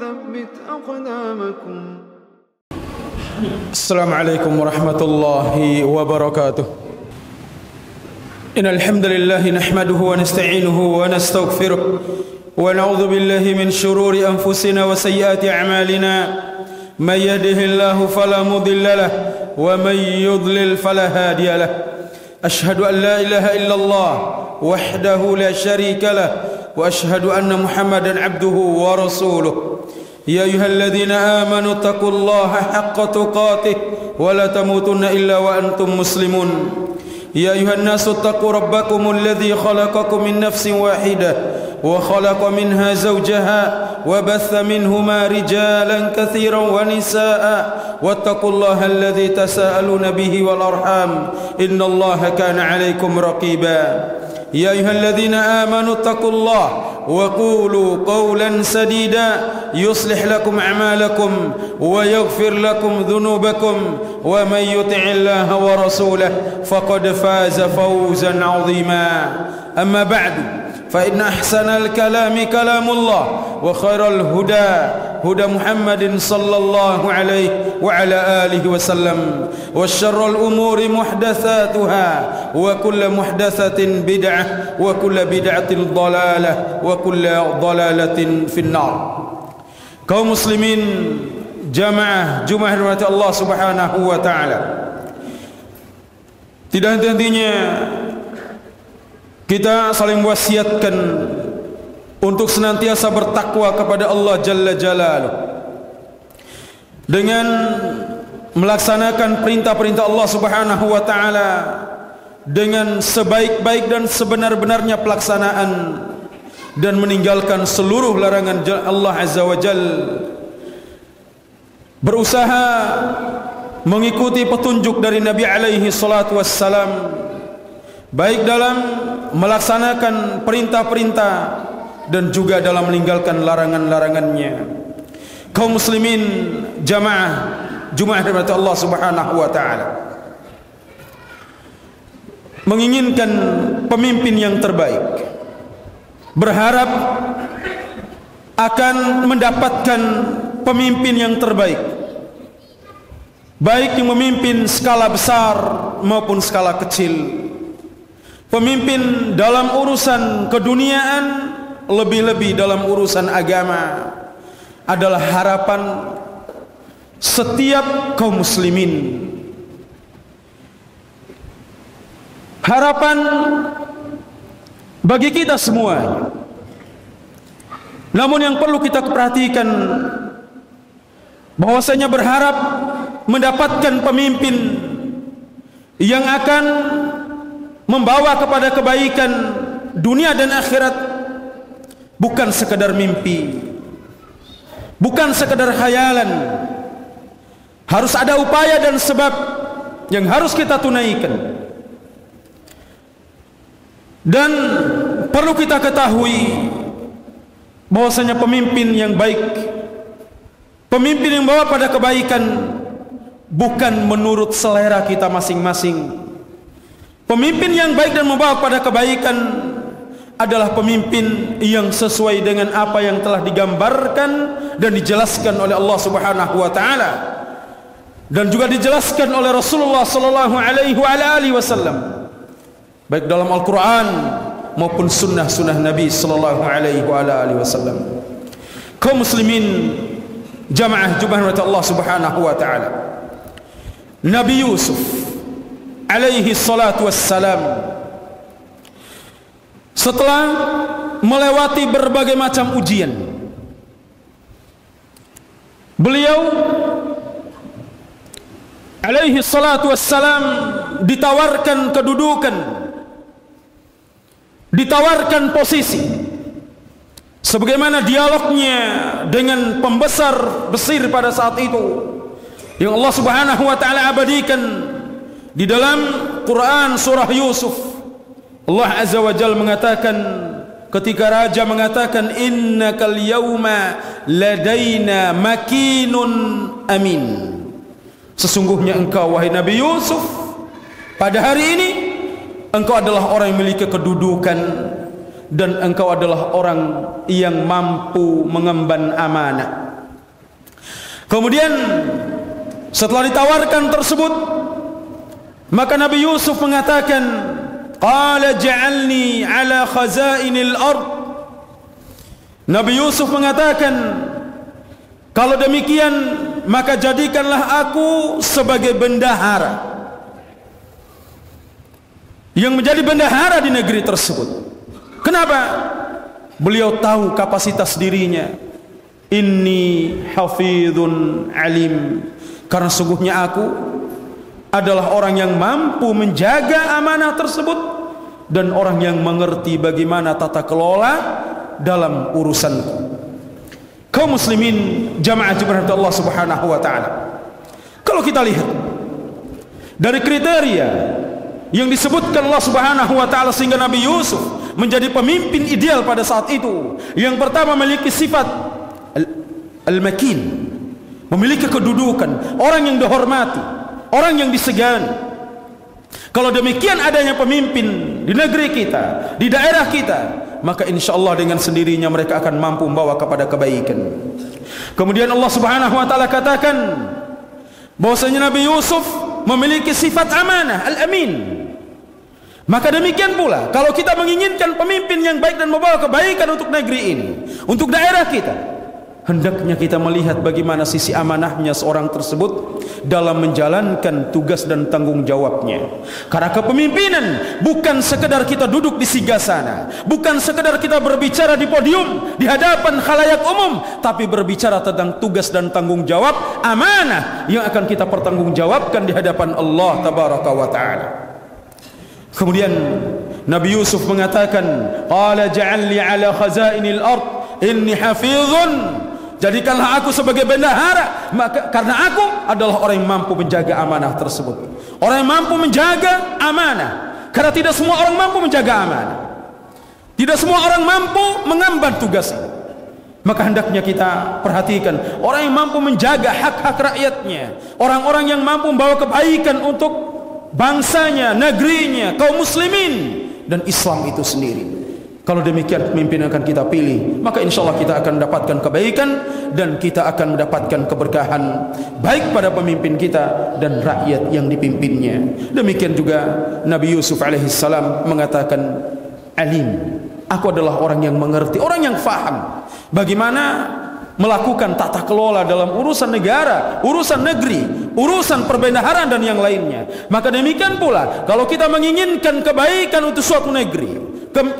وثبت أقدامكم. السلام عليكم ورحمة الله وبركاته. إن الحمد لله نحمده ونستعينه ونستغفره ونعوذ بالله من شرور أنفسنا وسيئات أعمالنا. من يهده الله فلا مضل له ومن يضلل فلا هادي له. أشهد أن لا إله إلا الله وحده لا شريك له وأشهد أن محمدا عبده ورسوله. يا أيها الذين آمنوا اتقوا الله حق تقاته ولا تموتن إلا وأنتم مسلمون. يا أيها الناس اتقوا ربكم الذي خلقكم من نفس واحدة وخلق منها زوجها وبث منهما رجالا كثيرا ونساء واتقوا الله الذي تساءلون به والأرحام إن الله كان عليكم رقيبا. يا أيها الذين آمنوا اتقوا الله وقولوا قولا سديدا يصلح لكم أعمالكم ويغفر لكم ذنوبكم ومن يطع الله ورسوله فقد فاز فوزا عظيما. أما بعد فإن أحسن الكلام كلام الله وخير الهدى هدى محمد صلى الله عليه وعلى آله وسلم وشر الأمور محدثاتها وكل محدثة بدعة وكل بدعة ضلالة وكل ضلالة في النار. Kaum muslimin jamaah Jumat rahmat Allah Subhanahu wa taala. Tidak henti-hentinya kita saling wasiatkan untuk senantiasa bertakwa kepada Allah Jalla Jalaluh dengan melaksanakan perintah-perintah Allah Subhanahu wa taala dengan sebaik-baik dan sebenar-benarnya pelaksanaan dan meninggalkan seluruh larangan Allah Azza wa Jalla. Berusaha mengikuti petunjuk dari Nabi alaihi salatu wassalam, baik dalam melaksanakan perintah-perintah dan juga dalam meninggalkan larangan-larangannya. Kaum muslimin jamaah Jumat rahmat Allah Subhanahu wa taala menginginkan pemimpin yang terbaik, berharap akan mendapatkan pemimpin yang terbaik, baik yang memimpin skala besar maupun skala kecil. Pemimpin dalam urusan keduniaan, lebih-lebih dalam urusan agama, adalah harapan setiap kaum muslimin. Harapan bagi kita semua. Namun yang perlu kita perhatikan, bahwasanya berharap mendapatkan pemimpin yang akan membawa kepada kebaikan dunia dan akhirat bukan sekadar mimpi, bukan sekadar khayalan. Harus ada upaya dan sebab yang harus kita tunaikan. Dan perlu kita ketahui bahwasanya pemimpin yang baik, pemimpin yang membawa pada kebaikan, bukan menurut selera kita masing-masing. Pemimpin yang baik dan membawa pada kebaikan adalah pemimpin yang sesuai dengan apa yang telah digambarkan dan dijelaskan oleh Allah Subhanahu wa taala dan juga dijelaskan oleh Rasulullah sallallahu alaihi wasallam, baik dalam Al-Qur'an maupun sunnah-sunnah Nabi sallallahu alaihi wasallam. Kaum muslimin jamaah Jumat Allah Subhanahu wa taala, Nabi Yusuf alaihi salatu wassalam, setelah melewati berbagai macam ujian, beliau alaihi salatu wassalam ditawarkan kedudukan, ditawarkan posisi, sebagaimana dialognya dengan pembesar Mesir pada saat itu yang Allah Subhanahu wa taala abadikan di dalam Quran surah Yusuf. Allah Azza wa Jalla mengatakan, ketika raja mengatakan, innakal yawma ladaina makinun amin, sesungguhnya engkau wahai Nabi Yusuf pada hari ini engkau adalah orang yang memiliki kedudukan dan engkau adalah orang yang mampu mengemban amanah. Kemudian setelah ditawarkan tersebut, maka Nabi Yusuf mengatakan, qala ja'alni ala khazainil ard. Nabi Yusuf mengatakan, kalau demikian maka jadikanlah aku sebagai bendahara yang menjadi bendahara di negeri tersebut. Kenapa? Beliau tahu kapasitas dirinya. Inni hafidhun alim, karena sungguhnya aku adalah orang yang mampu menjaga amanah tersebut dan orang yang mengerti bagaimana tata kelola dalam urusanku. Kaum muslimin jamaah jemaah Allah Subhanahu wa taala, kalau kita lihat dari kriteria yang disebutkan Allah Subhanahu wa taala sehingga Nabi Yusuf menjadi pemimpin ideal pada saat itu, yang pertama memiliki sifat al-makin, memiliki kedudukan, orang yang dihormati, orang yang disegani. Kalau demikian adanya pemimpin di negeri kita, di daerah kita, maka insya Allah dengan sendirinya mereka akan mampu membawa kepada kebaikan. Kemudian Allah Subhanahu wa taala katakan bahwasanya Nabi Yusuf memiliki sifat amanah, al-amin. Maka demikian pula kalau kita menginginkan pemimpin yang baik dan membawa kebaikan untuk negeri ini, untuk daerah kita, hendaknya kita melihat bagaimana sisi amanahnya seorang tersebut dalam menjalankan tugas dan tanggung jawabnya. Karena kepemimpinan bukan sekedar kita duduk di singgasana, bukan sekedar kita berbicara di podium di hadapan khalayak umum, tapi berbicara tentang tugas dan tanggung jawab amanah yang akan kita pertanggungjawabkan di hadapan Allah tabaraka wa taala. Kemudian Nabi Yusuf mengatakan, qala ja'alni ala khazainil ard inni hafizun. Jadikanlah aku sebagai bendahara, maka karena aku adalah orang yang mampu menjaga amanah tersebut. Orang yang mampu menjaga amanah. Karena tidak semua orang mampu menjaga amanah. Tidak semua orang mampu mengemban tugas ini. Maka hendaknya kita perhatikan orang yang mampu menjaga hak-hak rakyatnya, orang-orang yang mampu membawa kebaikan untuk bangsanya, negerinya, kaum muslimin dan Islam itu sendiri. Kalau demikian pemimpin yang akan kita pilih, maka insya Allah kita akan mendapatkan kebaikan dan kita akan mendapatkan keberkahan baik pada pemimpin kita dan rakyat yang dipimpinnya. Demikian juga Nabi Yusuf alaihissalam mengatakan, alim, aku adalah orang yang mengerti, orang yang faham bagaimana melakukan tata kelola dalam urusan negara, urusan negeri, urusan perbendaharaan dan yang lainnya. Maka demikian pula kalau kita menginginkan kebaikan untuk suatu negeri,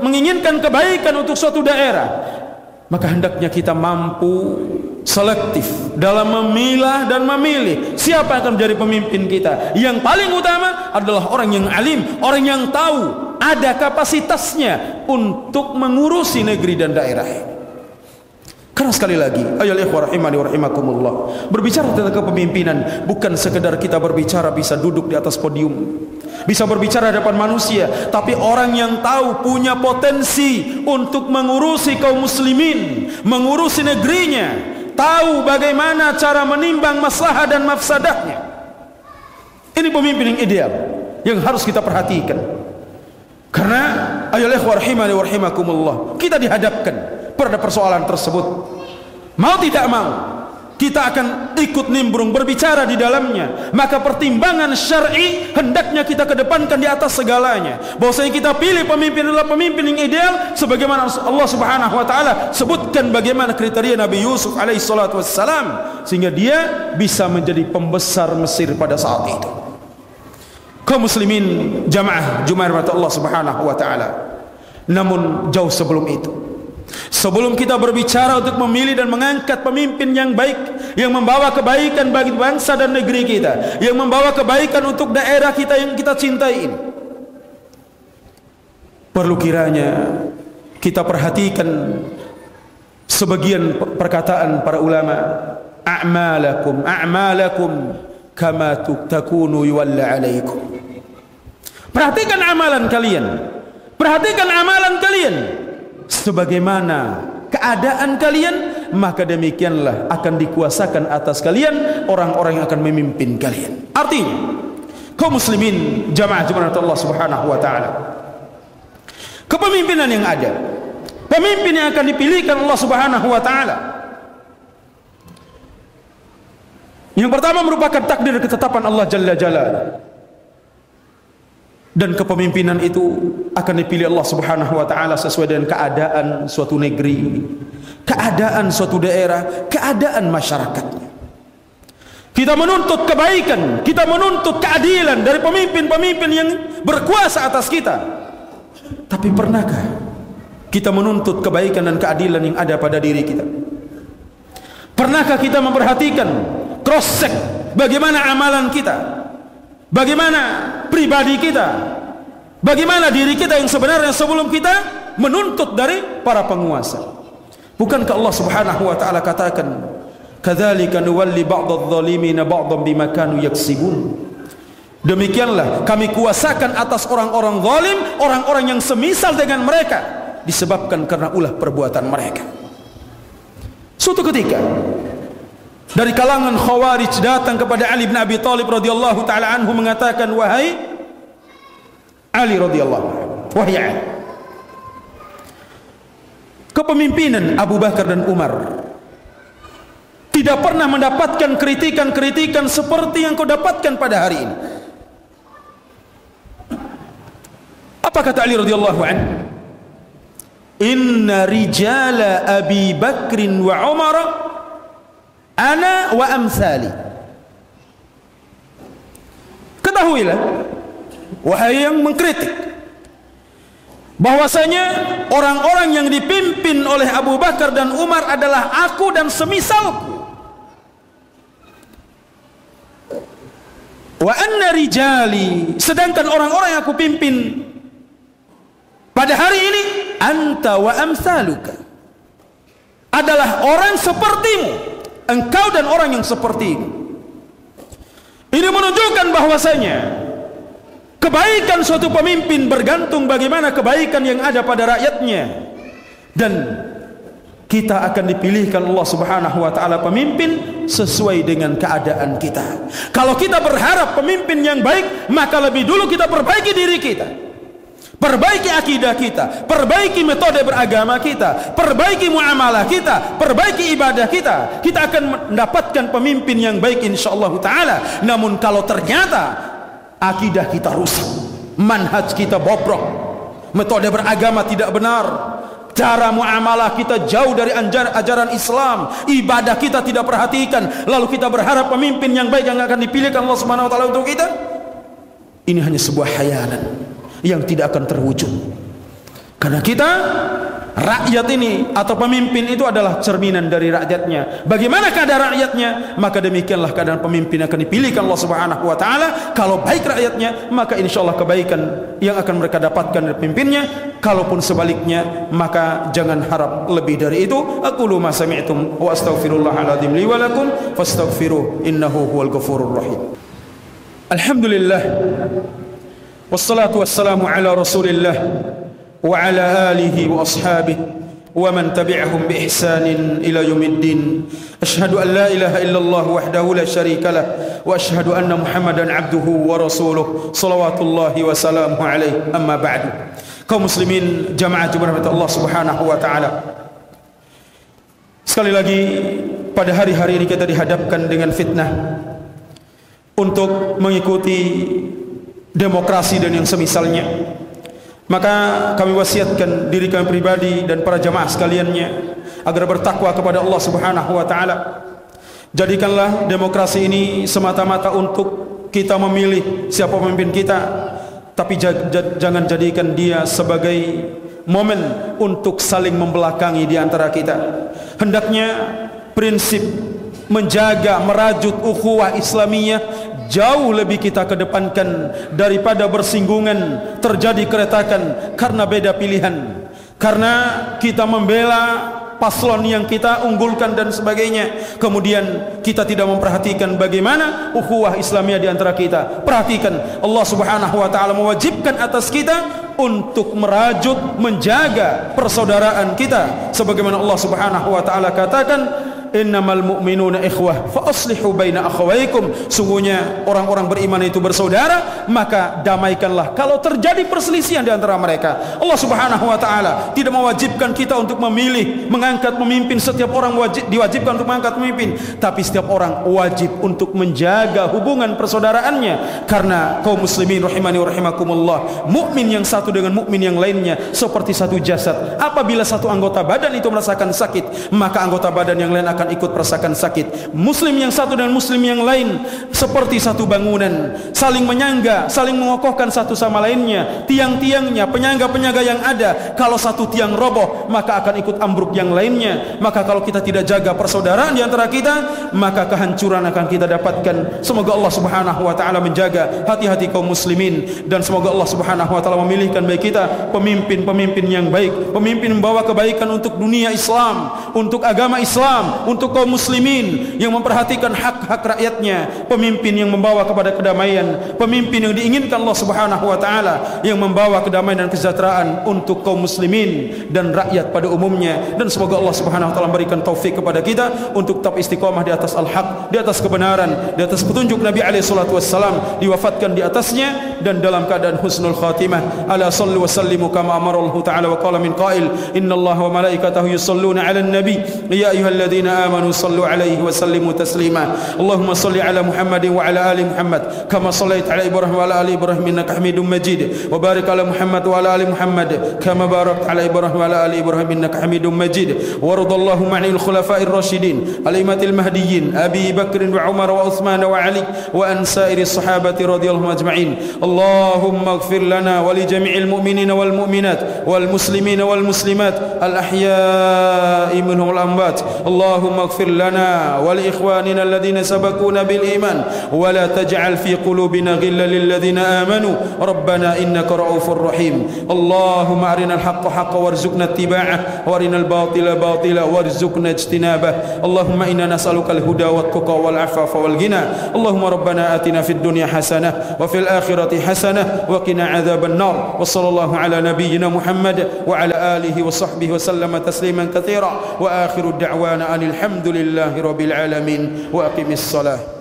menginginkan kebaikan untuk suatu daerah, maka hendaknya kita mampu selektif dalam memilah dan memilih siapa yang akan menjadi pemimpin kita. Yang paling utama adalah orang yang alim, orang yang tahu ada kapasitasnya untuk mengurusi negeri dan daerah. Karena sekali lagi, ayolah ikhwah rahimani wa rahimakumullah, berbicara tentang kepemimpinan bukan sekedar kita berbicara bisa duduk di atas podium, bisa berbicara di depan manusia, tapi orang yang tahu punya potensi untuk mengurusi kaum muslimin, mengurusi negerinya, tahu bagaimana cara menimbang maslahat dan mafsadahnya. Ini pemimpin yang ideal yang harus kita perhatikan. Karena ayolah ikhwah rahimani wa rahimakumullah, kita dihadapkan pada persoalan tersebut, mau tidak mau kita akan ikut nimbrung berbicara di dalamnya. Maka pertimbangan syar'i hendaknya kita kedepankan di atas segalanya. Bahwasanya kita pilih pemimpin adalah pemimpin yang ideal sebagaimana Allah Subhanahu wa taala sebutkan bagaimana kriteria Nabi Yusuf alaihi salatu wassalam sehingga dia bisa menjadi pembesar Mesir pada saat itu. Kaum muslimin jamaah Jumaah Allah Subhanahu wa taala. Namun jauh sebelum itu, sebelum kita berbicara untuk memilih dan mengangkat pemimpin yang baik, yang membawa kebaikan bagi bangsa dan negeri kita, yang membawa kebaikan untuk daerah kita yang kita cintai ini, perlu kiranya kita perhatikan sebagian perkataan para ulama, a'malakum kama takunu yuwalla alaikum. Perhatikan amalan kalian, perhatikan amalan kalian sebagaimana keadaan kalian, maka demikianlah akan dikuasakan atas kalian orang-orang yang akan memimpin kalian. Artinya, kaum muslimin jamaah Allah Subhanahu wa taala, kepemimpinan yang ada, pemimpin yang akan dipilihkan Allah Subhanahu wa taala, Yang pertama merupakan takdir ketetapan Allah Jalla Jalaluhu. Dan kepemimpinan itu akan dipilih Allah Subhanahu wa taala sesuai dengan keadaan suatu negeri, keadaan suatu daerah, keadaan masyarakatnya. Kita menuntut kebaikan, kita menuntut keadilan dari pemimpin-pemimpin yang berkuasa atas kita. Tapi pernahkah kita menuntut kebaikan dan keadilan yang ada pada diri kita? Pernahkah kita memperhatikan cross check bagaimana amalan kita? Bagaimana pribadi kita? Bagaimana diri kita yang sebenarnya sebelum kita menuntut dari para penguasa? Bukankah Allah Subhanahu wa taala katakan, "Kadzalika nuwalli ba'dadh-dhalimina ba'dhan bima kanu yaksibun." Demikianlah kami kuasakan atas orang-orang zalim, orang-orang yang semisal dengan mereka disebabkan karena ulah perbuatan mereka. Suatu ketika dari kalangan Khawarij datang kepada Ali bin Abi Thalib radhiyallahu taala anhu mengatakan, "Wahai Ali radhiyallahu anhu, wahai Ali, kepemimpinan Abu Bakar dan Umar tidak pernah mendapatkan kritikan-kritikan seperti yang kau dapatkan pada hari ini." Apa kata Ali radhiyallahu anhu? "Inna rijala Abi Bakrin wa Umar ana wa amsali." Ketahuilah wahai yang mengkritik bahwasanya orang-orang yang dipimpin oleh Abu Bakar dan Umar adalah aku dan semisalku. Wa anna rijali, sedangkan orang-orang yang aku pimpin pada hari ini anta wa amsaluka, adalah orang sepertimu, engkau dan orang yang seperti ini. Ini menunjukkan bahwasanya kebaikan suatu pemimpin bergantung bagaimana kebaikan yang ada pada rakyatnya. Dan kita akan dipilihkan Allah Subhanahu wa taala pemimpin sesuai dengan keadaan kita. Kalau kita berharap pemimpin yang baik, maka lebih dulu kita perbaiki diri kita. Perbaiki akidah kita, perbaiki metode beragama kita, perbaiki muamalah kita, perbaiki ibadah kita. Kita akan mendapatkan pemimpin yang baik insyaallah taala. Namun kalau ternyata akidah kita rusak, manhaj kita bobrok, metode beragama tidak benar, cara muamalah kita jauh dari ajaran Islam, ibadah kita tidak perhatikan, lalu kita berharap pemimpin yang baik yang akan dipilihkan Allah Subhanahu wa taala untuk kita, ini hanya sebuah khayalan yang tidak akan terwujud. Karena kita, rakyat ini atau pemimpin itu adalah cerminan dari rakyatnya. Bagaimana keadaan rakyatnya, maka demikianlah keadaan pemimpin akan dipilihkan Allah Subhanahu wa taala. Kalau baik rakyatnya, maka insyaallah kebaikan yang akan mereka dapatkan dari pemimpinnya. Kalaupun sebaliknya, maka jangan harap lebih dari itu. Aqulu ma sami'tum wa astaghfirullahal azim li wa lakum fastaghfiruh innahu huwal ghafurur rahim. Alhamdulillah wassalatu wassalamu ala Rasulillah wa ala alihi wa ashabihi wa man tabi'ahum bi ihsanin ila yaumiddin. Asyhadu an la ilaha illallah wahdahu la syarika lah wa asyhadu anna Muhammadan abduhu wa rasuluh salawatullahi wa salamuhu alaihi. Amma ba'du. Kaum muslimin jamaah jemaah Allah Subhanahu wa taala, sekali lagi pada hari-hari ini kita dihadapkan dengan fitnah untuk mengikuti demokrasi dan yang semisalnya. Maka kami wasiatkan diri kami pribadi dan para jamaah sekaliannya agar bertakwa kepada Allah Subhanahu wa taala. Jadikanlah demokrasi ini semata-mata untuk kita memilih siapa pemimpin kita, tapi jangan jadikan dia sebagai momen untuk saling membelakangi di antara kita. Hendaknya prinsip menjaga merajut ukhuwah Islamiyah jauh lebih kita kedepankan daripada bersinggungan, terjadi keretakan karena beda pilihan, karena kita membela paslon yang kita unggulkan dan sebagainya. Kemudian kita tidak memperhatikan bagaimana ukhuwah Islamiyah di antara kita. Perhatikan, Allah Subhanahu wa taala mewajibkan atas kita untuk merajut, menjaga persaudaraan kita, sebagaimana Allah Subhanahu wa taala katakan, innamal mu'minuna ikhwah fa aslihu baina akhawaykum, sungguhnya orang-orang beriman itu bersaudara, maka damaikanlah kalau terjadi perselisihan di antara mereka. Allah Subhanahu wa taala tidak mewajibkan kita untuk memilih mengangkat pemimpin. Setiap orang diwajibkan untuk mengangkat pemimpin, tapi setiap orang wajib untuk menjaga hubungan persaudaraannya. Karena kaum muslimin rahimani wa rahimakumullah, mukmin yang satu dengan mukmin yang lainnya seperti satu jasad. Apabila satu anggota badan itu merasakan sakit, maka anggota badan yang lain akan ikut merasakan sakit. Muslim yang satu dengan muslim yang lain seperti satu bangunan, saling menyangga, saling mengokohkan satu sama lainnya. Tiang-tiangnya, penyangga-penyangga yang ada, kalau satu tiang roboh, maka akan ikut ambruk yang lainnya. Maka kalau kita tidak jaga persaudaraan di antara kita, maka kehancuran akan kita dapatkan. Semoga Allah Subhanahu wa taala menjaga hati-hati kaum muslimin, dan semoga Allah Subhanahu wa taala memilihkan bagi kita pemimpin-pemimpin yang baik, pemimpin membawa kebaikan untuk dunia Islam, untuk agama Islam, untuk kaum muslimin yang memperhatikan hak-hak rakyatnya, pemimpin yang membawa kepada kedamaian, pemimpin yang diinginkan Allah Subhanahu wa taala, yang membawa kedamaian dan kesejahteraan untuk kaum muslimin dan rakyat pada umumnya. Dan semoga Allah Subhanahu wa taala memberikan taufik kepada kita untuk tetap istiqamah di atas al-haq, di atas kebenaran, di atas petunjuk Nabi alaihi salatu wassalam, diwafatkan di atasnya dan dalam keadaan husnul khatimah. Ala sallu wa sallimu kama amara Allah taala wa qala min qail innallaha wa malaikatahu yusalluna 'alan nabi ya ayyuhalladzina amanu sallu 'alaihi wa sallimu taslima. Allahumma salli 'ala Muhammadin wa 'ala ali Muhammad kama sallaita 'ala Ibrahim wa 'ala ali Ibrahim innaka Hamidum Majid, wa barik 'ala Muhammad wa 'ala ali Muhammad kama barakta 'ala Ibrahim wa 'ala ali Ibrahim innaka Hamidum Majid. Wa radallahu 'anil khulafa'ir rasyidin al-a'immatil mahdiyyin Abi Bakr wa Umar wa Utsman wa Ali wa an sa'iri sahabati radhiyallahu ajma'in. Allahumma ighfir lana wa li jami'il mu'minina wal mu'minat wal muslimina wal muslimat al ahya'i minhum wal amwat. Allahumma ighfir lana wa li ikhwanina alladhina sabaquna bil iman wa la taj'al fi qulubina ghillan lil ladzina amanu rabbana innaka ra'ufur rahim. Allahumma arina al haqqa haqqan warzuqna ittiba'ah wa arina al batila batila warzuqna ijtinabah. Allahumma inna nas'aluka al huda wat tuqa wal afafa wal ghina. Allahumma rabbana atina fid dunya hasanah wa fil akhirati hasanah wa qina adzaban nar. Wa sallallahu ala nabiyyina Muhammad wa ala alihi wa sahbihi wa sallama tasliman katsira wa akhiru da'wana anil hamdulillahi rabbil alamin wa aqimis salah.